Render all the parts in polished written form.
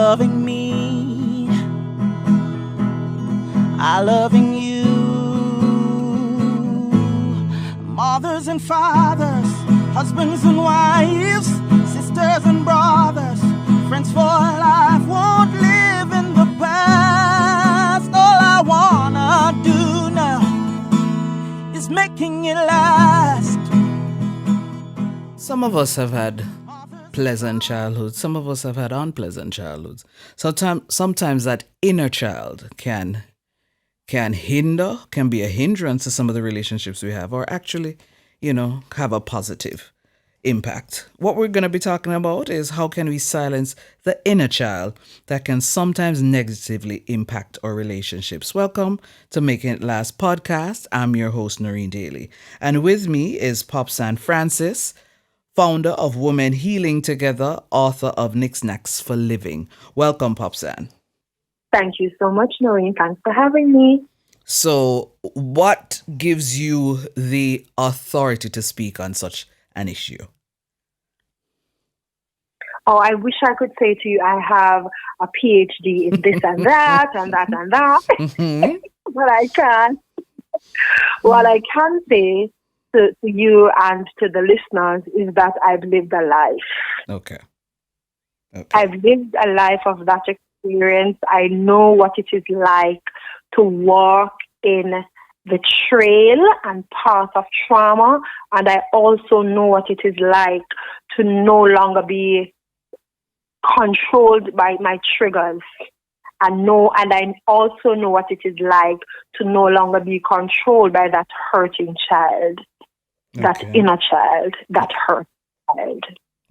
loving me, I loving you. Mothers and fathers, husbands and wives, sisters and brothers, friends for life, won't live in the past. All I wanna do now is making it last. Some of us have had pleasant childhoods, some of us have had unpleasant childhoods. Sometimes that inner child can be a hindrance to some of the relationships we have, or actually, have a positive impact. What we're going to be talking about is how can we silence the inner child that can sometimes negatively impact our relationships. Welcome to Making It Last podcast. I'm your host, Noreen Daly. And with me is Popsan Francis, founder of Women Healing Together, author of Knickknacks for Living. Welcome, Popsan. Thank you so much, Noreen. Thanks for having me. So, what gives you the authority to speak on such an issue? Oh, I wish I could say to you, I have a PhD in this and that and that and that. Mm-hmm. But I can't. What I can say to you and to the listeners is that I've lived a life. Okay. I've lived a life of that experience. I know what it is like to walk in the trail and path of trauma, and I also know what it is like to no longer be controlled by my triggers. And I also know what it is like to no longer be controlled by that hurting child, that inner child, that hurt child.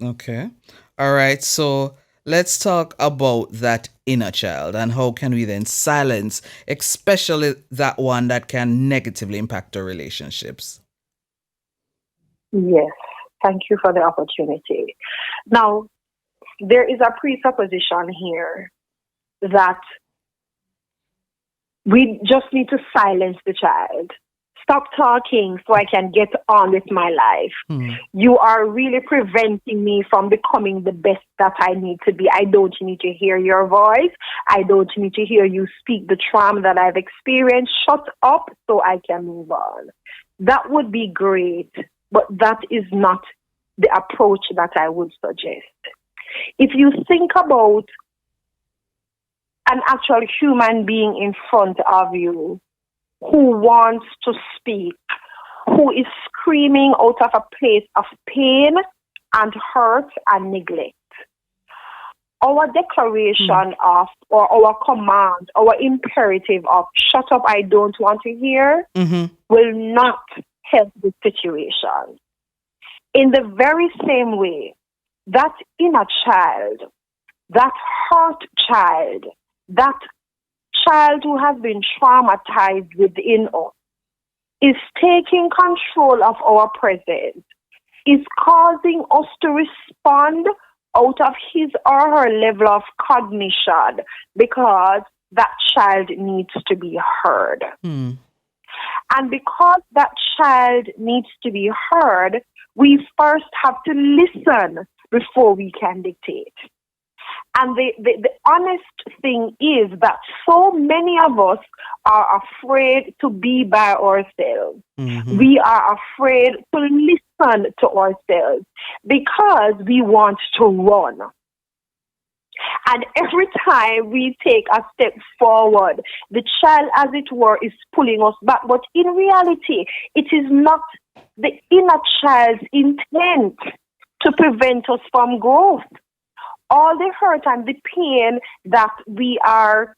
Okay. All right. So let's talk about that inner child and how can we then silence, especially that one that can negatively impact our relationships. Yes. Thank you for the opportunity. Now, there is a presupposition here that we just need to silence the child. Stop talking so I can get on with my life. You are really preventing me from becoming the best that I need to be. I don't need to hear your voice. I don't need to hear you speak the trauma that I've experienced. Shut up so I can move on. That would be great, but that is not the approach that I would suggest. If you think about an actual human being in front of you who wants to speak, who is screaming out of a place of pain and hurt and neglect, our declaration of, or our command, our imperative of shut up, I don't want to hear, will not help the situation. In the very same way, that inner child, that hurt child, that child who has been traumatized within us is taking control of our present, is causing us to respond out of his or her level of cognition because that child needs to be heard. And because that child needs to be heard, we first have to listen before we can dictate. And the honest thing is that so many of us are afraid to be by ourselves. We are afraid to listen to ourselves because we want to run. And every time we take a step forward, the child, as it were, is pulling us back. But in reality, it is not the inner child's intent to prevent us from growth. All the hurt and the pain that we are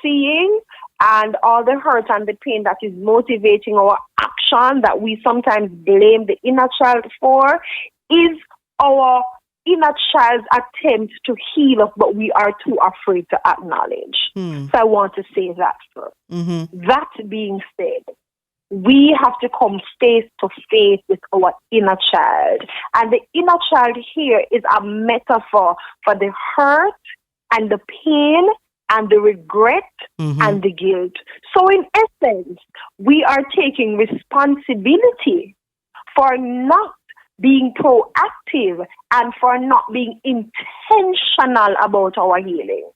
seeing, and all the hurt and the pain that is motivating our action that we sometimes blame the inner child for, is our inner child's attempt to heal us, but we are too afraid to acknowledge. So I want to say that first. That being said, we have to come face to face with our inner child. And the inner child here is a metaphor for the hurt and the pain and the regret and the guilt. So in essence, we are taking responsibility for not being proactive and for not being intentional about our healing.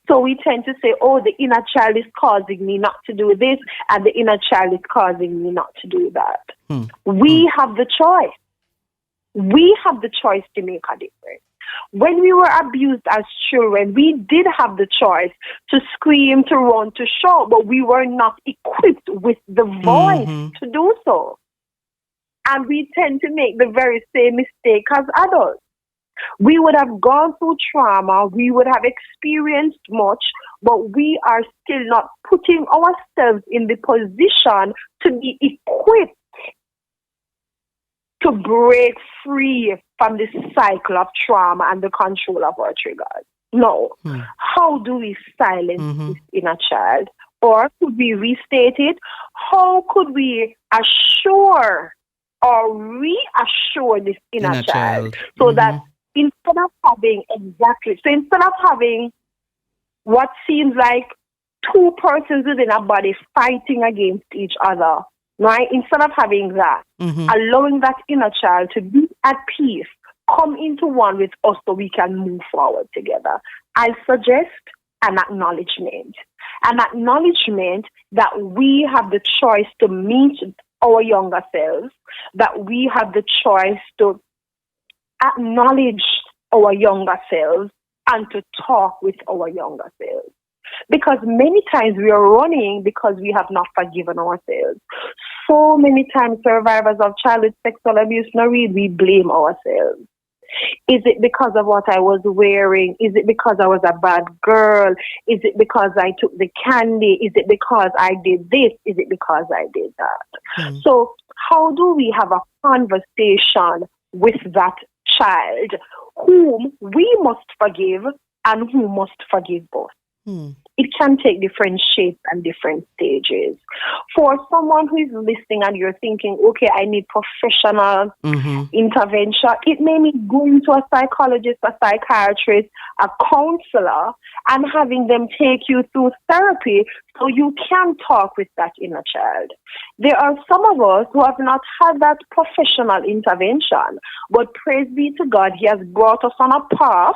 So we tend to say, oh, the inner child is causing me not to do this, and the inner child is causing me not to do that. We have the choice. We have the choice to make a difference. When we were abused as children, we did have the choice to scream, to run, to shout, but we were not equipped with the voice to do so. And we tend to make the very same mistake as adults. We would have gone through trauma, we would have experienced much, but we are still not putting ourselves in the position to be equipped to break free from this cycle of trauma and the control of our triggers. No. How do we silence this inner child? Or could we restate it? How could we assure or reassure this inner child so that instead of having what seems like two persons within a body fighting against each other, right? Instead of having that, allowing that inner child to be at peace, come into one with us so we can move forward together. I suggest an acknowledgement that we have the choice to meet our younger selves, that we have the choice to acknowledge our younger selves and to talk with our younger selves. Because many times we are running because we have not forgiven ourselves. So many times survivors of childhood sexual abuse, we blame ourselves. Is it because of what I was wearing? Is it because I was a bad girl? Is it because I took the candy? Is it because I did this? Is it because I did that? So how do we have a conversation with that child whom we must forgive and who must forgive both? It can take different shapes and different stages. For someone who is listening and you're thinking, okay, I need professional intervention, it may mean going to a psychologist, a psychiatrist, a counselor, and having them take you through therapy so you can talk with that inner child. There are some of us who have not had that professional intervention, but praise be to God, He has brought us on a path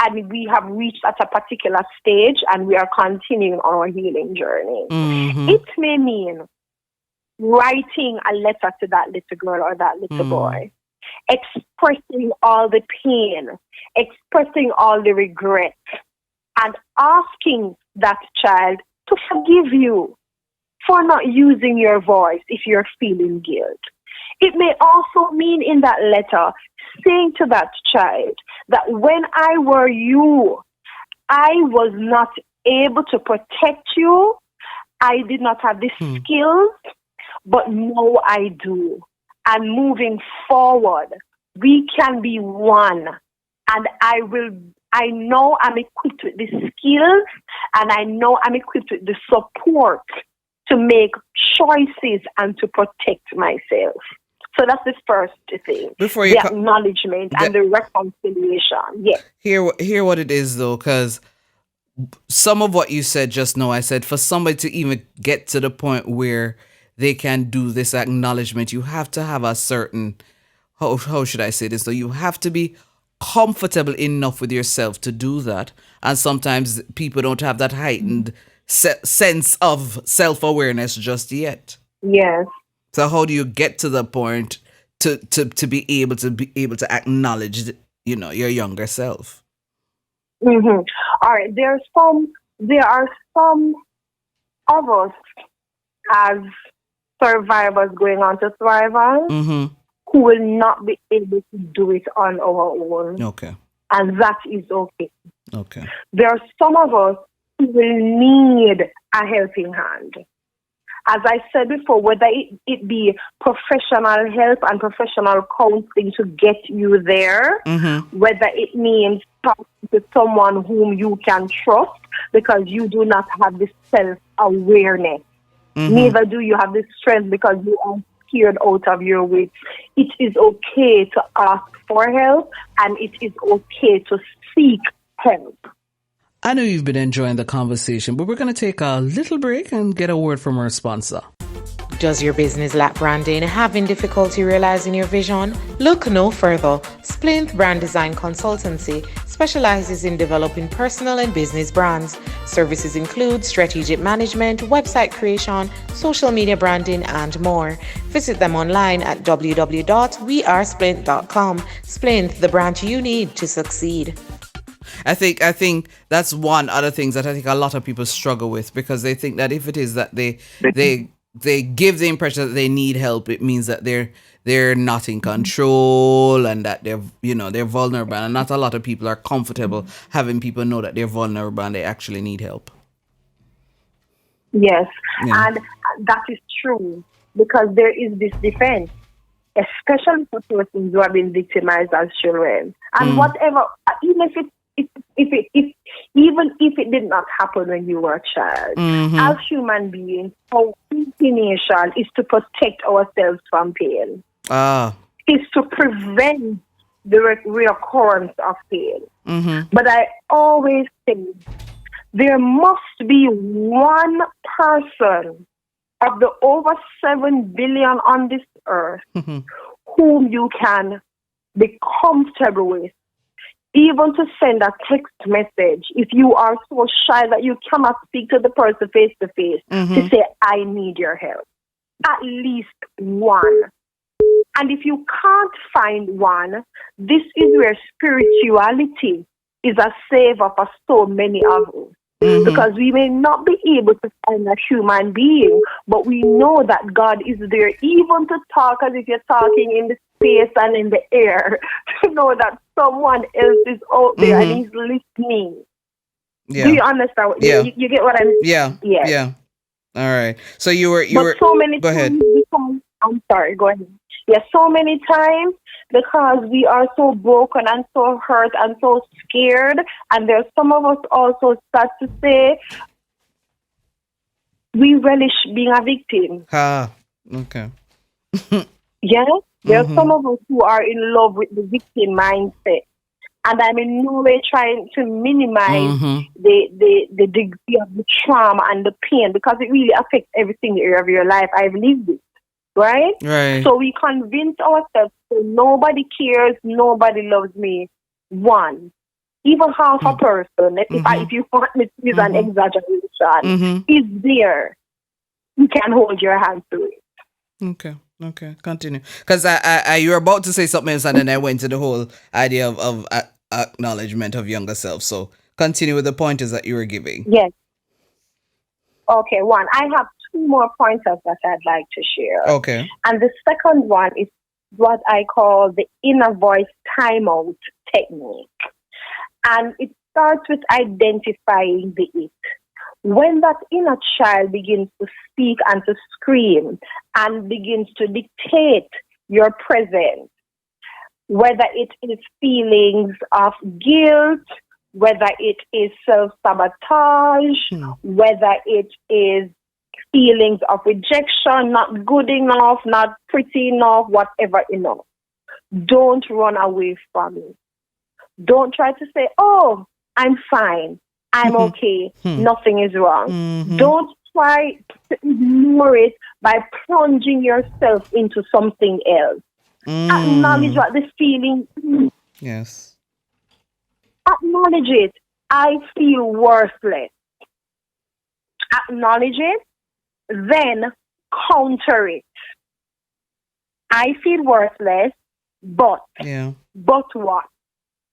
and we have reached at a particular stage and we are continuing on our healing journey. It may mean writing a letter to that little girl or that little boy, expressing all the pain, expressing all the regret, and asking that child to forgive you for not using your voice if you're feeling guilt. It may also mean in that letter saying to that child that when I were you, I was not able to protect you. I did not have the skills, but now I do. And moving forward, we can be one. And I know I'm equipped with the skills, and I know I'm equipped with the support to make choices and to protect myself. So that's the first thing. Before you acknowledgement and the reconciliation. Yes. Hear what it is though, because some of what you said just now, I said for somebody to even get to the point where they can do this acknowledgement, you have to have a certain, how should I say this? So you have to be comfortable enough with yourself to do that. And sometimes people don't have that heightened sense of self-awareness just yet. Yes. So how do you get to the point to be able to acknowledge, your younger self? All right. There are some of us as survivors going on to survivors who will not be able to do it on our own. Okay. And that is okay. Okay. There are some of us who will need a helping hand. As I said before, whether it be professional help and professional counseling to get you there, whether it means talking to someone whom you can trust because you do not have the self-awareness. Neither do you have the strength because you are scared out of your wits. It is okay to ask for help and it is okay to seek help. I know you've been enjoying the conversation, but we're going to take a little break and get a word from our sponsor. Does your business lack branding? Having difficulty realizing your vision? Look no further. Splinth Brand Design Consultancy specializes in developing personal and business brands. Services include strategic management, website creation, social media branding, and more. Visit them online at www.wearesplinth.com. Splinth, the brand you need to succeed. I think that's one other things that I think a lot of people struggle with, because they think that if it is that they give the impression that they need help, it means that they're not in control and that they're vulnerable, and not a lot of people are comfortable having people know that they're vulnerable and they actually need help. Yes, Yeah. and that is true, because there is this defense, especially for persons who have been victimized as children, and whatever, even if it did not happen when you were a child, as human beings, our inclination is to protect ourselves from pain. Is to prevent the reoccurrence of pain. But I always think there must be one person of the over 7 billion on this earth whom you can be comfortable with, even to send a text message if you are so shy that you cannot speak to the person face to face, to say, I need your help. At least one. And if you can't find one, this is where spirituality is a saver for so many of us. Because we may not be able to find a human being, but we know that God is there, even to talk as if you're talking in the space and in the air, to know that someone else is out there and he's listening. Yeah. Do you understand? Yeah. You get what I'm saying? Yeah. Yes. Yeah. All right. So you were. So many Go ahead. times I'm sorry. Go ahead. Yes, so many times, because we are so broken and so hurt and so scared, and there's some of us also start to say we relish being a victim. Okay. Yes, there's some of us who are in love with the victim mindset, and I'm in no way trying to minimize the degree of the trauma and the pain, because it really affects every single area of your life. I've lived it. Right? So we convince ourselves that nobody cares, nobody loves me. One, even half a person, if you want me to use an exaggeration, is there. You can hold your hand to it. Okay, continue. Because I you were about to say something else, and then I went to the whole idea of acknowledgement of younger self. So continue with the pointers that you were giving. Yes. Okay, one. I have two more pointers that I'd like to share. Okay. And the second one is what I call the inner voice timeout technique. And it starts with identifying the it. When that inner child begins to speak and to scream and begins to dictate your presence, whether it is feelings of guilt, whether it is self-sabotage, whether it is feelings of rejection, not good enough, not pretty enough, whatever enough. Don't run away from it. Don't try to say, oh, I'm fine, I'm okay, nothing is wrong. Don't try to ignore it by plunging yourself into something else. Acknowledge what the feeling is. Yes. Acknowledge it. I feel worthless. Acknowledge it, then counter it. I feel worthless, but what?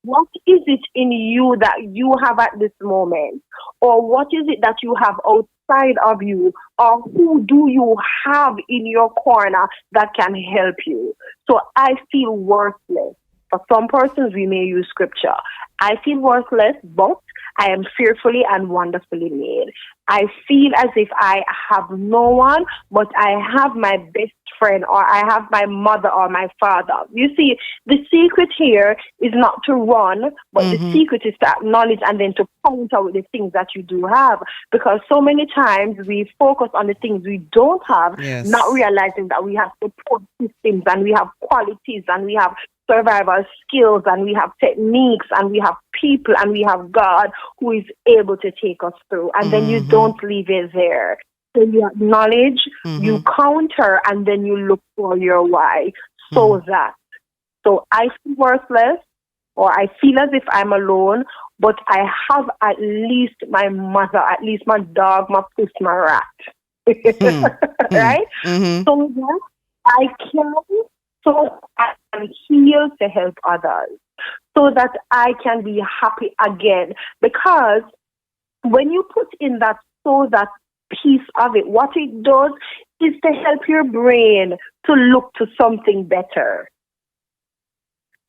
What is it in you that you have at this moment? Or what is it that you have outside of you? Or who do you have in your corner that can help you? So I feel worthless. For some persons, we may use scripture. I feel worthless, but I am fearfully and wonderfully made. I feel as if I have no one, but I have my best friend, or I have my mother or my father. You see, the secret here is not to run, but the secret is to acknowledge and then to counter with the things that you do have. Because so many times we focus on the things we don't have, not realizing that we have support systems and we have qualities and we have survival skills and we have techniques and we have people and we have God who is able to take us through. And then you don't leave it there. So you acknowledge, you Mm-hmm. counter, and then you look for your why. So that. So I feel worthless, or I feel as if I'm alone, but I have at least my mother, at least my dog, my puss, my rat. Mm-hmm. Right? Mm-hmm. So that I can, so I can heal to help others, so that I can be happy again. Because when you put in that so that piece of it, what it does is to help your brain to look to something better.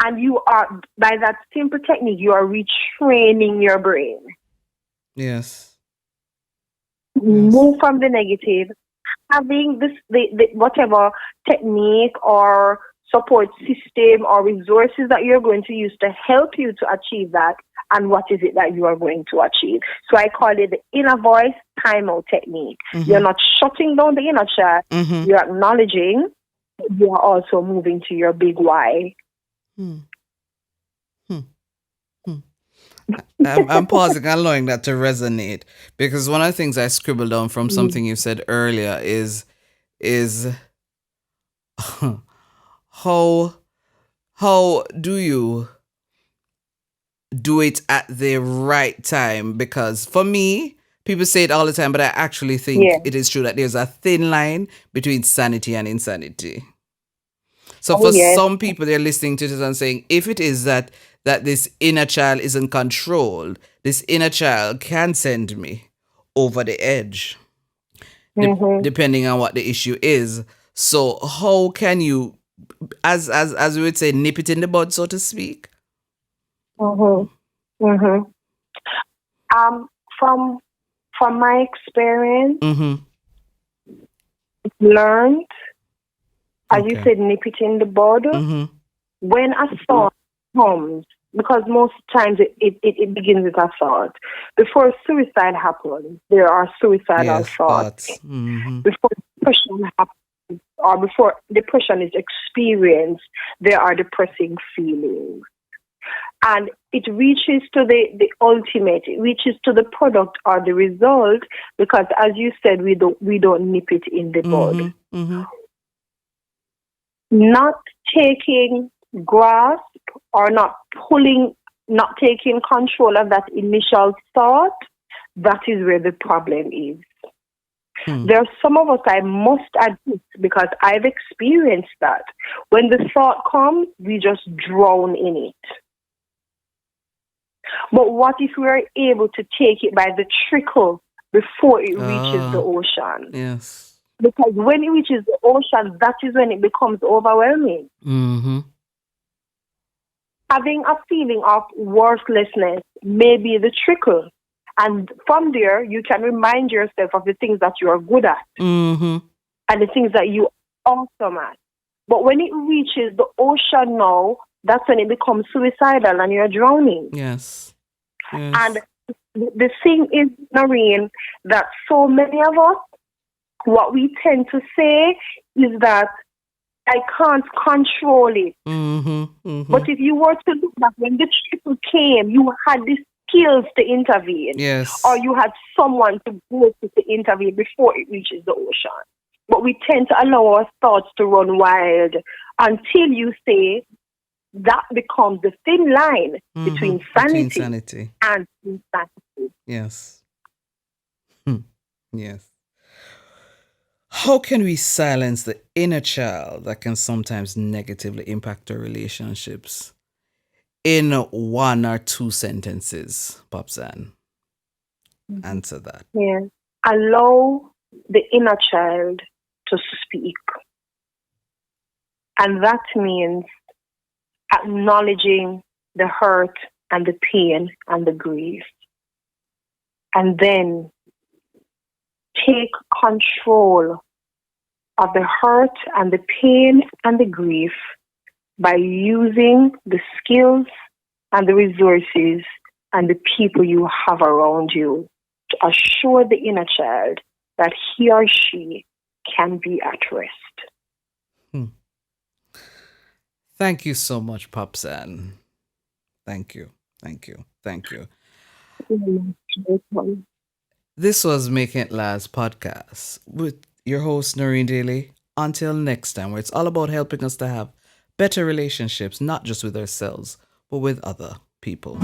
And you are, by that simple technique, you are retraining your brain. Yes. Yes. Move from the negative, having this the whatever technique or support system or resources that you're going to use to help you to achieve that, and what is it that you are going to achieve. So I call it the inner voice timeout technique. You're Mm-hmm. not shutting down the inner child, Mm-hmm. you're acknowledging, you are also moving to your big why. Hmm. Hmm. Hmm. I'm pausing and allowing that to resonate, because one of the things I scribbled down from something you said earlier is how do you do it at the right time? Because for me, people say it all the time, but I actually think Yeah. it is true that there's a thin line between sanity and insanity. So Oh for yes. some people, they're listening to this and saying, if it is that this inner child isn't controlled, this inner child can send me over the edge, Mhm. depending on what the issue is. So how can you, as we would say, nip it in the bud, so to speak? Mhm. Mhm. Um, from my experience, Mm-hmm. learned, as you Okay. said, nip it in the bud. Mm-hmm. When a thought comes, because most times it begins with a thought. Before suicide happens, there are suicidal Yes, thoughts. thoughts. Mm-hmm. Before depression happens, or before depression is experienced, there are depressing feelings. And it reaches to the ultimate, it reaches to the product or the result, because as you said, we don't nip it in the bud. Mm-hmm. Mm-hmm. Not taking grasp, or not taking control of that initial thought, that is where the problem is. Hmm. There are some of us, I must admit, because I've experienced that. When the thought comes, we just drown in it. But what if we are able to take it by the trickle before it reaches the Ah, ocean? yes. Because when it reaches the ocean, that is when it becomes overwhelming. Mm-hmm. Having a feeling of worthlessness may be the trickle. And from there, you can remind yourself of the things that you are good at Mm-hmm. and the things that you are awesome at. But when it reaches the ocean now, that's when it becomes suicidal and you're drowning. Yes. Yes. And the thing is, Noreen, that so many of us, what we tend to say is that I can't control it. Mm-hmm. Mm-hmm. But if you were to look back, when the triple came, you had the skills to intervene, Yes. or you had someone to go to intervene before it reaches the ocean. But we tend to allow our thoughts to run wild until you say that becomes the thin line Mm-hmm. between Between sanity sanity. and insanity. Yes. Yes. How can we silence the inner child that can sometimes negatively impact our relationships? In one or two sentences, Popzan, answer that. Yeah. Allow the inner child to speak. And that means acknowledging the hurt and the pain and the grief. And then take control of the hurt and the pain and the grief by using the skills and the resources and the people you have around you to assure the inner child that he or she can be at rest. Thank you so much, Popzan. Thank you. Thank you. Thank you. This was Making It Last podcast with your host, Noreen Daly. Until next time, where it's all about helping us to have better relationships, not just with ourselves, but with other people.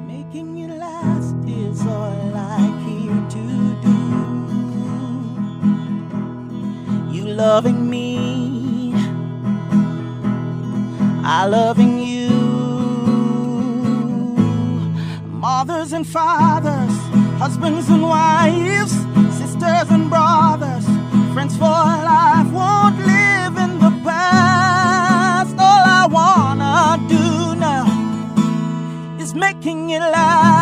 Making it last is all I care to do. You loving me, I loving you. Mothers and fathers, husbands and wives, sisters and brothers, friends for life, won't live in the past. All I wanna do now is making it last.